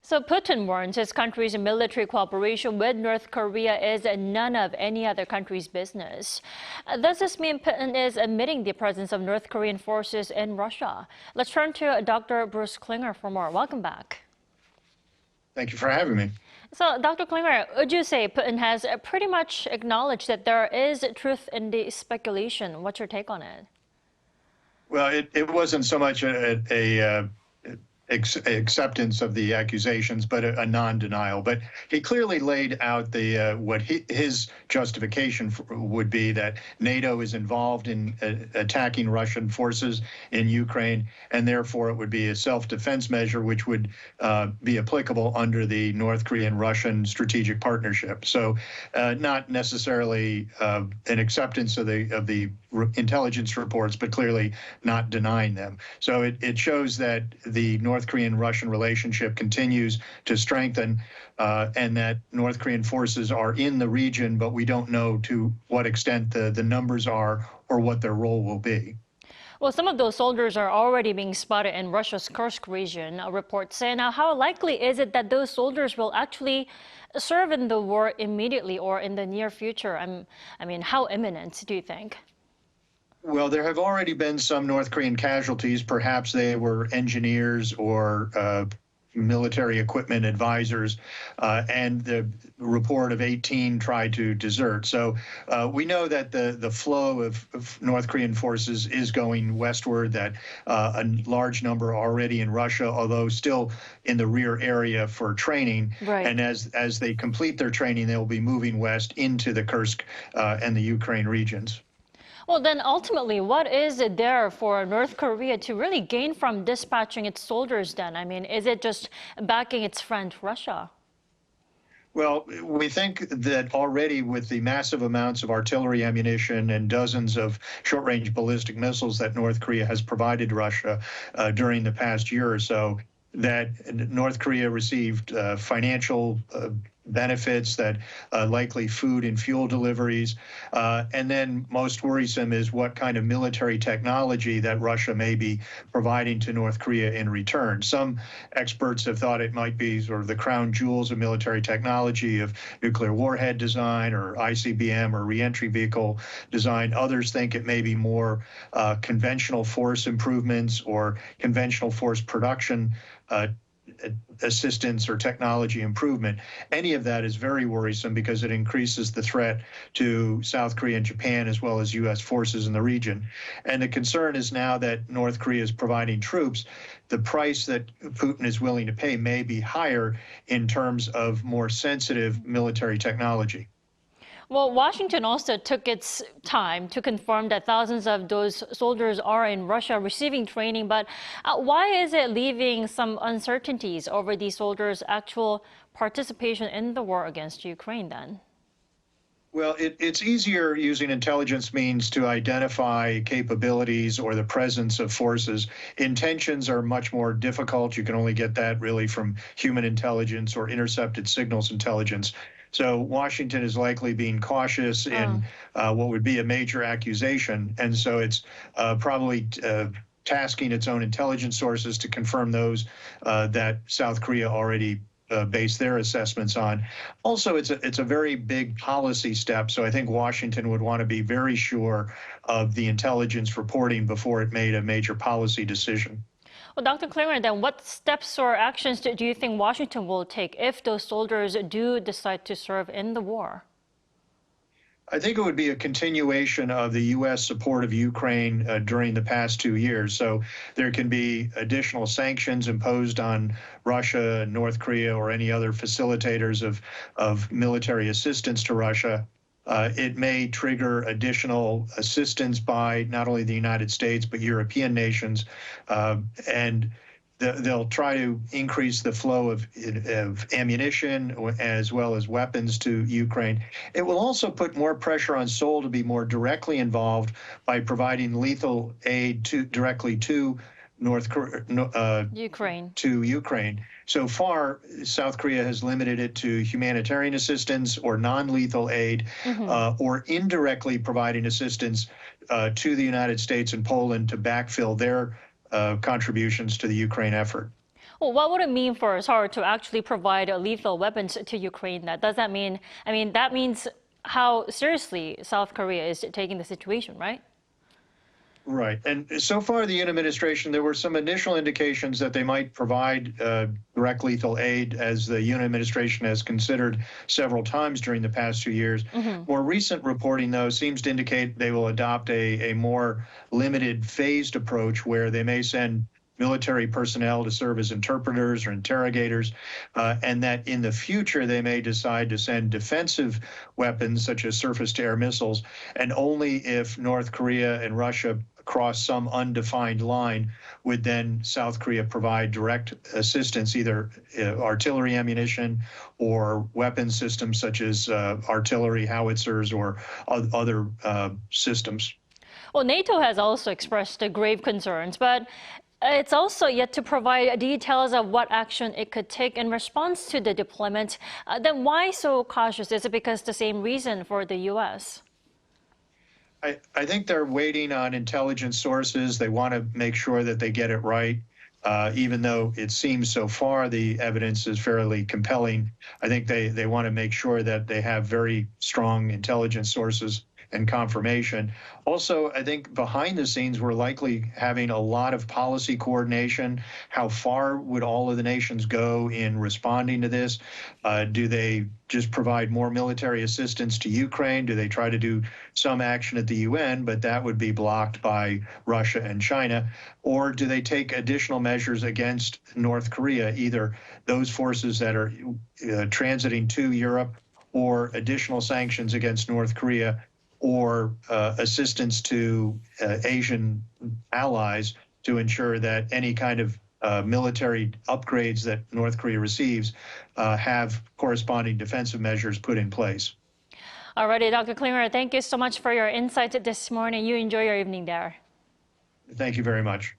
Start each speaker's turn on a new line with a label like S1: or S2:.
S1: So Putin warns his country's military cooperation with North Korea is none of any other country's business. Does this mean Putin is admitting the presence of North Korean forces in Russia? Let's turn to Dr. Bruce Klinger for more. Welcome back.
S2: Thank you for having me.
S1: So, Dr. Klinger, would you say Putin has pretty much acknowledged that there is truth in the speculation? What's your take on it?
S2: Well, it wasn't so much a acceptance of the accusations, but a non-denial. But he clearly laid out the what his justification would be, that NATO is involved in attacking Russian forces in Ukraine, and therefore it would be a self-defense measure which would be applicable under the North Korean-Russian strategic partnership. So not necessarily an acceptance of the intelligence reports, but clearly not denying them. So it shows that the North Korean-Russian relationship continues to strengthen, and that North Korean forces are in the region, but we don't know to what extent the numbers are or what their role will be.
S1: Well, some of those soldiers are already being spotted in Russia's Kursk region, reports say. Now, how likely is it that those soldiers will actually serve in the war immediately or in the near future? I mean, how imminent do you think?
S2: Well, there have already been some North Korean casualties. Perhaps they were engineers or military equipment advisors, and the report of 18 tried to desert. So we know that the flow of North Korean forces is going westward, that a large number are already in Russia, although still in the rear area for training.
S1: Right.
S2: And as they complete their training, they will be moving west into the Kursk and the Ukraine regions.
S1: Well, then ultimately, what is it there for North Korea to really gain from dispatching its soldiers then? I mean, is it just backing its friend Russia?
S2: Well, we think that already with the massive amounts of artillery ammunition and dozens of short-range ballistic missiles that North Korea has provided Russia during the past year or so, that North Korea received financial benefits, that likely food and fuel deliveries. And then most worrisome is what kind of military technology that Russia may be providing to North Korea in return. Some experts have thought it might be sort of the crown jewels of military technology of nuclear warhead design or ICBM or reentry vehicle design. Others think it may be more conventional force improvements or conventional force production assistance or technology improvement. Any of that is very worrisome because it increases the threat to South Korea and Japan, as well as U.S. forces in the region. And the concern is now that North Korea is providing troops, the price that Putin is willing to pay may be higher in terms of more sensitive military technology.
S1: Well, Washington also took its time to confirm that thousands of those soldiers are in Russia receiving training. But why is it leaving some uncertainties over these soldiers' actual participation in the war against Ukraine then?
S2: Well, it's easier using intelligence means to identify capabilities or the presence of forces. Intentions are much more difficult. You can only get that really from human intelligence or intercepted signals intelligence. So Washington is likely being cautious in what would be a major accusation. And so it's probably tasking its own intelligence sources to confirm those that South Korea already base their assessments on. Also, it's a very big policy step. So I think Washington would want to be very sure of the intelligence reporting before it made a major policy decision.
S1: Well, Dr. Klinger, then what steps or actions do you think Washington will take if those soldiers do decide to serve in the war?
S2: I think it would be a continuation of the U.S. support of Ukraine during the past 2 years. So there can be additional sanctions imposed on Russia, North Korea, or any other facilitators of military assistance to Russia. It may trigger additional assistance by not only the United States, but European nations, and they'll try to increase the flow of ammunition as well as weapons to Ukraine. It will also put more pressure on Seoul to be more directly involved by providing lethal aid directly to Ukraine. So far, South Korea has limited it to humanitarian assistance or non-lethal aid, or indirectly providing assistance to the United States and Poland to backfill their contributions to the Ukraine effort.
S1: Well, what would it mean for Seoul to actually provide lethal weapons to Ukraine? Does that mean, that means how seriously South Korea is taking the situation, right?
S2: Right. And so far, the Yoon administration, there were some initial indications that they might provide direct lethal aid, as the Yoon administration has considered several times during the past 2 years. More recent reporting, though, seems to indicate they will adopt a more limited, phased approach where they may send military personnel to serve as interpreters or interrogators, and that in the future they may decide to send defensive weapons such as surface-to-air missiles, and only if North Korea and Russia cross some undefined line would then South Korea provide direct assistance, either artillery ammunition or weapon systems such as artillery howitzers or other systems.
S1: Well, NATO has also expressed grave concerns, but it's also yet to provide details of what action it could take in response to the deployment. Then why so cautious? Is it because the same reason for the U.S.?
S2: I think they're waiting on intelligence sources. They want to make sure that they get it right. Even though it seems so far the evidence is fairly compelling, I think they want to make sure that they have very strong intelligence sources and confirmation. Also, I think behind the scenes, we're likely having a lot of policy coordination. How far would all of the nations go in responding to this? Do they just provide more military assistance to Ukraine? Do they try to do some action at the UN, but that would be blocked by Russia and China? Or do they take additional measures against North Korea, either those forces that are transiting to Europe, or additional sanctions against North Korea, or assistance to Asian allies to ensure that any kind of military upgrades that North Korea receives have corresponding defensive measures put in place.
S1: All righty, Dr. Klinger, thank you so much for your insight this morning. You enjoy your evening there.
S2: Thank you very much.